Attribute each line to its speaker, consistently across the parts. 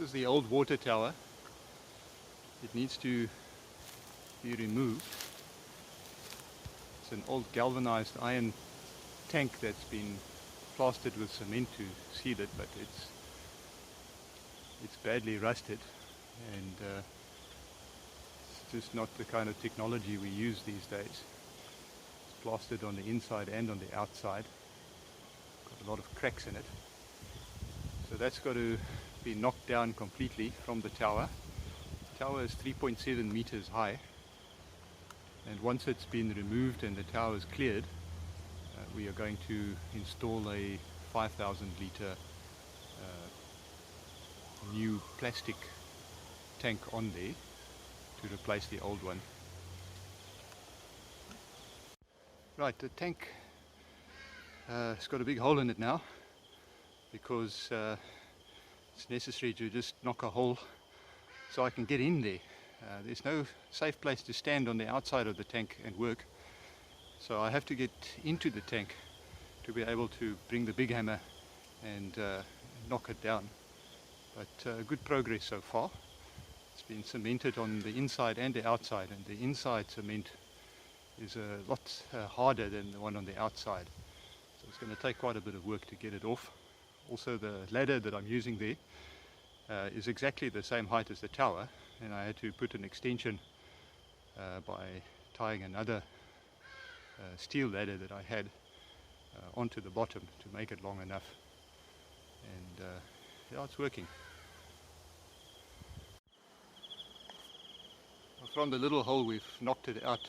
Speaker 1: is the old water tower. It needs to be removed. It's an old galvanized iron tank that's been plastered with cement to seal it, but it's badly rusted, and it's just not the kind of technology we use these days. It's plastered on the inside and on the outside. Got a lot of cracks in it. So that's got to be knocked down completely from the tower. The tower is 3.7 meters high, and once it's been removed and the tower is cleared, we are going to install a 5,000 litre new plastic tank on there to replace the old one. Right, the tank it's got a big hole in it now because it's necessary to just knock a hole so I can get in there. There's no safe place to stand on the outside of the tank and work, so I have to get into the tank to be able to bring the big hammer and knock it down. But good progress so far. It's been cemented on the inside and the outside, and the inside cement is a lot harder than the one on the outside. So it's going to take quite a bit of work to get it off. Also, the ladder that I'm using there is exactly the same height as the tower, and I had to put an extension by tying another steel ladder that I had onto the bottom to make it long enough. And yeah, it's working. From the little hole we've knocked it out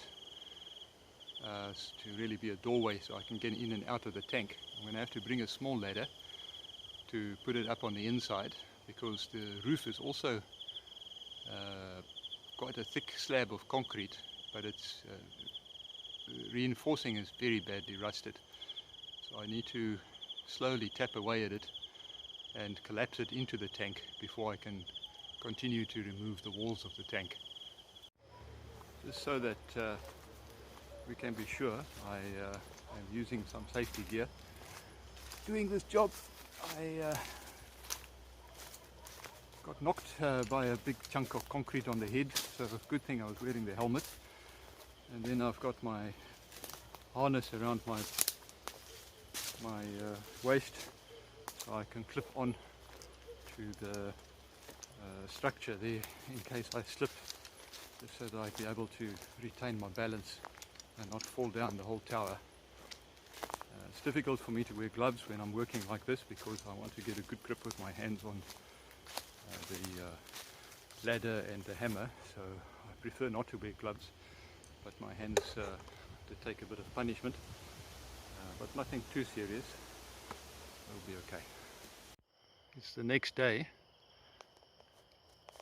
Speaker 1: to really be a doorway so I can get in and out of the tank. I'm going to have to bring a small ladder to put it up on the inside, because the roof is also quite a thick slab of concrete, but its reinforcing is very badly rusted. So I need to slowly tap away at it and collapse it into the tank before I can continue to remove the walls of the tank. Just so that we can be sure I am using some safety gear doing this job. I got knocked by a big chunk of concrete on the head, so it's a good thing I was wearing the helmet. And then I've got my harness around my waist, so I can clip on to the structure there in case I slip, just so that I'd be able to retain my balance and not fall down the whole tower. It's difficult for me to wear gloves when I'm working like this because I want to get a good grip with my hands on the ladder and the hammer, so I prefer not to wear gloves, but my hands to take a bit of punishment, but nothing too serious. It'll be okay. It's the next day.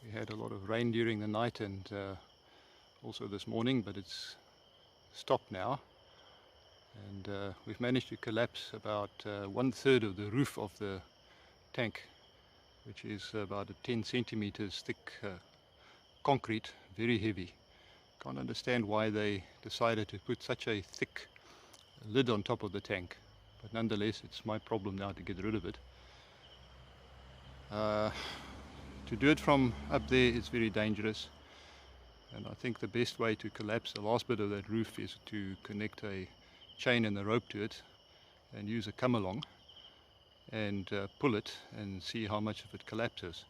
Speaker 1: We had a lot of rain during the night and also this morning, but it's stopped now, and we've managed to collapse about 1/3 of the roof of the tank, which is about a 10 centimeters thick concrete, very heavy. Can't understand why they decided to put such a thick lid on top of the tank, but nonetheless it's my problem now to get rid of it. To do it from up there is very dangerous, and I think the best way to collapse the last bit of that roof is to connect a chain and a rope to it and use a come along and pull it and see how much of it collapses.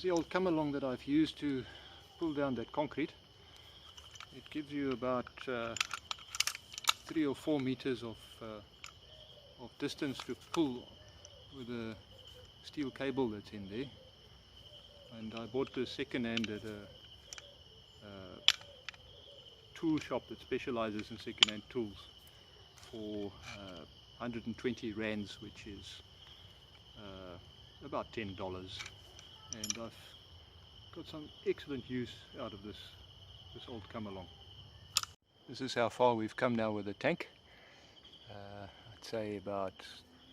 Speaker 1: The old come along that I've used to pull down that concrete. It gives you about 3 or 4 meters of distance to pull with a steel cable that's in there. and I bought this second-hand at a tool shop that specializes in second-hand tools for 120 rands, which is about $10, and I've got some excellent use out of this old come along. This is how far we've come now with the tank. I'd say about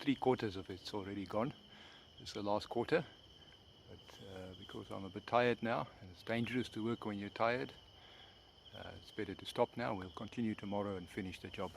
Speaker 1: 3/4 of it's already gone. This is the last quarter, but because I'm a bit tired now, and it's dangerous to work when you're tired, it's better to stop now. We'll continue tomorrow and finish the job.